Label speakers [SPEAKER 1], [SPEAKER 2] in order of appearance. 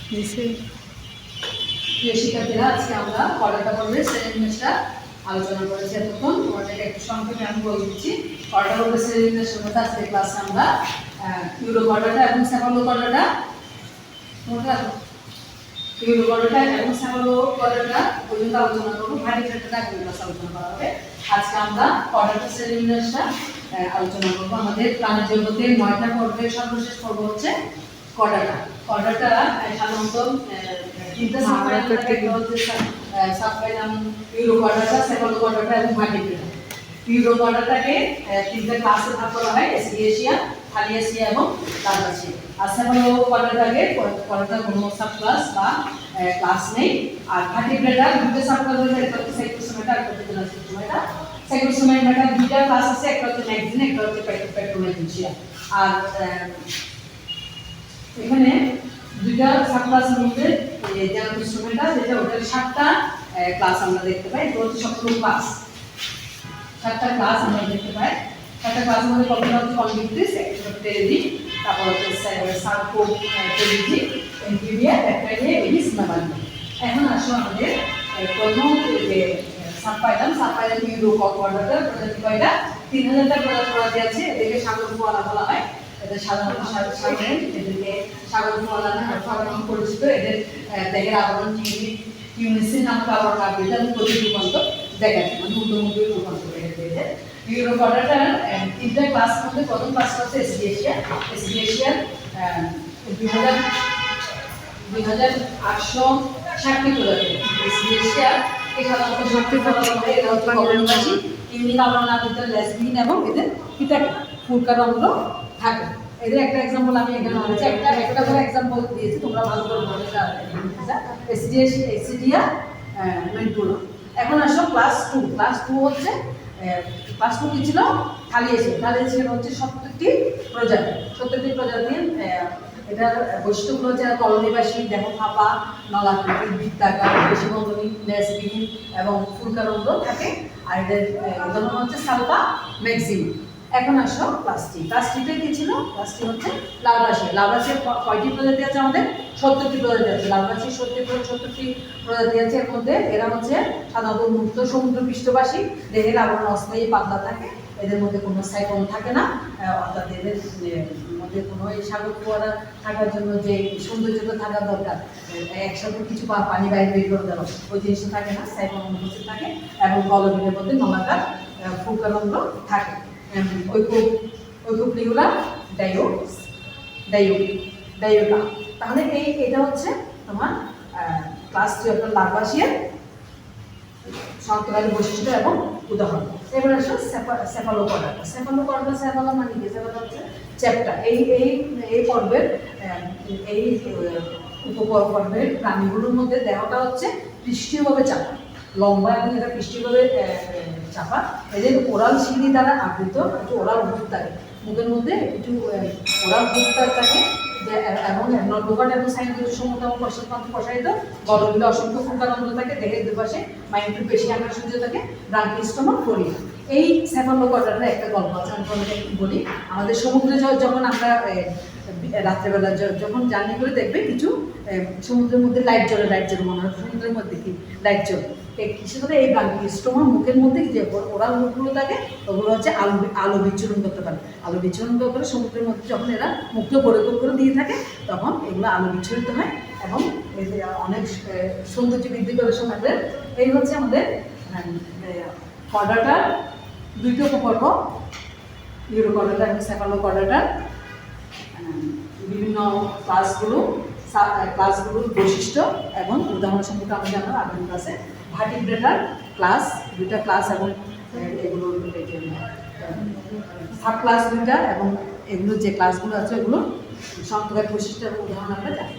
[SPEAKER 1] প্রিয় শিক্ষার্থীরা, আজকে আমরা কর্ডাটা পর্বের শ্রেণী বিন্যাসটা আলোচনা করেছি। এতক্ষণ তোমাদেরকে একটু সংক্ষেপে আমি বলে দিচ্ছি। কর্ডাটা পর্বের শ্রেণী বিন্যাসের মধ্যে আজকে ক্লাসে আমরা ইউরো কর্ডাটা এবং সেফালো কর্ডাটা এবং সেফালো কর্ডাটা পর্যন্ত আলোচনা করবো। ভার্টিব্রেটাটা এখন ক্লাসে আলোচনা করা হবে। আজকে আমরা কর্ডাটা শ্রেণী বিন্যাসটা আলোচনা করবো। আমাদের প্রাণী জগতের 9টা পর্বের সর্বশেষ পর্ব হচ্ছে কর্ডাটা। কর্ডাটা সাধারণত তিনটা subphylum euro chordata, cephalo chordata এবং ভার্টিব্রেটা। ইউরো কর্ডাটাকে তিনটা ক্লাসে ভাগ করা হয়: এসিডিয়েশিয়া, থালিয়াসিয়া এবং লার্ভাসিয়া। আর সেফালো কর্ডাটাকে কর্ডাটার কোনো সাব ক্লাস বা ক্লাস নেই। আর ভার্টিব্রেটা দুটো সাব ক্লাস হচ্ছে, একটা হচ্ছে সাইক্লোসোমেটা, একটা হচ্ছে জেলাসোমেটা। সাইক্লোসোমেটা দুইটা ক্লাস আছে, একটা হচ্ছে ম্যাগজিন, একটা হচ্ছে পেট্রোম্যাগনেসিয়া। আর এখানে দুইটা সাব ক্লাসের মধ্যে জেলাসোমেটা, যেটা ওটার 7টা ক্লাস আমরা দেখতে পাই। এটা হচ্ছে সবগুলো ক্লাস, 7টা ক্লাস আমরা দেখতে পাই। 7টা ক্লাসের মধ্যে প্রথমে হচ্ছে কনভিক্টিস, টেরিডি, তারপর হচ্ছে সার্কোটেরিডি, এনফিবিয়া, ব্যাকটেরিয়া, এডিস, ম্যামালিয়া। এখন আসো আমাদের প্রথম যে সাবফাইলাম ইউরো কর্ডাটা প্রজাতি কয়টা? 3000টা প্রজাতি আছে। এদেরকে সাগর ফোয়ালা বলা হয়। এদের সাধারণত এদেরকে সাগর ফোয়ালা নামে পরিচিত। এদের দেহের আবরণ টিউনিসিন নামক আবরণ আবৃত এবং প্রতিটি রূপান্তর দেখা যায়, মানে ঊর্ধ্বমুখী রূপান্তর এদের। ইউরো কর্ডাটার 3টা ক্লাসের মধ্যে প্রথম ক্লাস হচ্ছে এসিডিয়েশিয়া। এসিডিয়েশিয়ার 2860টি প্রজাতি। এসিডিয়েশিয়া সাধারণত ইউনিক আবরণ আবৃত, লেসবিন এবং এদের পিতাকে ফুলকা রন্ধ্র থাকে। এদের একটা এক্সাম্পল আমি এখানে বলেছি, একটা করে এক্সাম্পল দিয়েছি, তোমরা ভালো করে মনে রাখবে। এসিডিয়া মেন্টুলা। এখন আসো ক্লাস 2। ক্লাস 2 হচ্ছে ক্লাস 2 কি ছিল? থালিয়াসিয়া হচ্ছে 70টি প্রজাতির। এটার বৈশিষ্ট্যগুলো হচ্ছে কলোনিবাসী, দেহ ফাঁপা, নলাকৃতি, বৃত্তাকার, পেশিবন্ধনী, লেসবিহীন এবং ফুলকারন্ধ্র থাকে। আর এদের উদাহরণ হচ্ছে সালফা ম্যাক্সিম। এখন আসো ক্লাস 3। ক্লাস 3তে কি ছিল? ক্লাস 3 হচ্ছে লার্ভাসিয়া। কয়টি প্রজাতি আছে আমাদের? 70টি প্রজাতি আছে। লার্ভাসিয়া 70টি প্রজাতি আছে। এর মধ্যে এরা হচ্ছে সাধারণত মুক্ত সমুদ্র পৃষ্ঠবাসী, দেহের আবরণ অস্থায়ী পাতলা থাকে, এদের মধ্যে কোনো সাইকন থাকে না। অর্থাৎ এদের মধ্যে কোনো এই সাগর ফোয়ারা থাকার জন্য যে সৌন্দর্যটা থাকার দরকার, একসাথে কিছু পানি বাইরে বের করে দেওয়া, ওই জিনিসটা থাকে না। সাইকন অনুপস্থিত থাকে এবং কলমের মধ্যে নলাকার ফুলকারন্ধ্র থাকে। ঐকোপ্লিউলা ডায়োটা। তাহলে এটা হচ্ছে তোমার ক্লাস 3 অর্থাৎ লার্ভাসিয়ার শনাক্তকারী বৈশিষ্ট্য এবং উদাহরণ। এবার আসো সেফালো কর্ডাটা। সেফালো মানে কি? সেফালো হচ্ছে চ্যাপ্টার। এই পর্বের এই উপপর্বের প্রাণীগুলোর মধ্যে দেহটা হচ্ছে পৃষ্ঠীয়ভাবে চাপা, লম্বা, এবং এটা পৃষ্ঠীয়ভাবে চাপা। এদের ওরাল সিঁড়ি দ্বারা আবৃত, একটু ওরাল ভূত থাকে মুখের মধ্যে, একটু ওরাল ভূত থাকে এবং নর্দোকাট এবং সাইনোজের সমুদ্র এবং প্রসারিত গলবিলে অসংখ্য ফুলকারন্ধ্র থাকে। দেহের দুপাশে মাইন্ড্রু পেশি আকারসূর্য থাকে, ব্রাঙ্কিস্টোমা ফোলিয়া। এই সেফালো কর্ডাটার একটা গল্প আছে, আমি তোমাকে বলি। আমাদের সমুদ্রে যখন আমরা রাত্রেবেলা যখন জার্নি করে দেখবে কিছু সমুদ্রের মধ্যে লাইট জ্বলে মনে হয়, সমুদ্রের মধ্যে কি লাইট জ্বলে, কিসের করে? এই ব্রাঙ্কিস্টোমা মুখের মধ্যে যে ওরাল মুখগুলো থাকে, ওগুলো হচ্ছে আলো বিচ্ছুরণ করতে পারে। আলো বিচ্ছুরণ করে সমুদ্রের মধ্যে যখন এরা মুখটা পরিকল্প করে দিয়ে থাকে, তখন এগুলো আলো বিচ্ছুরিত হয় এবং অনেক সৌন্দর্য বৃদ্ধি করে সমুদ্রের। এই হচ্ছে আমাদের কর্ডাটার 2টো উপপর্ব, ইউরো কর্ডাটা এবং সেফালো কর্ডাটার বিভিন্ন ক্লাসগুলোর বৈশিষ্ট্য এবং উদাহরণ সম্পর্কে আমরা জানলাম আগামী ক্লাসে। ভার্টিব্রেটার ক্লাস 2টা ক্লাস এবং এগুলোর সাব ক্লাস 2টা এবং এগুলোর যে ক্লাসগুলো আছে, এগুলো শনাক্তকারী বৈশিষ্ট্য এবং উদাহরণ আমরা জানি।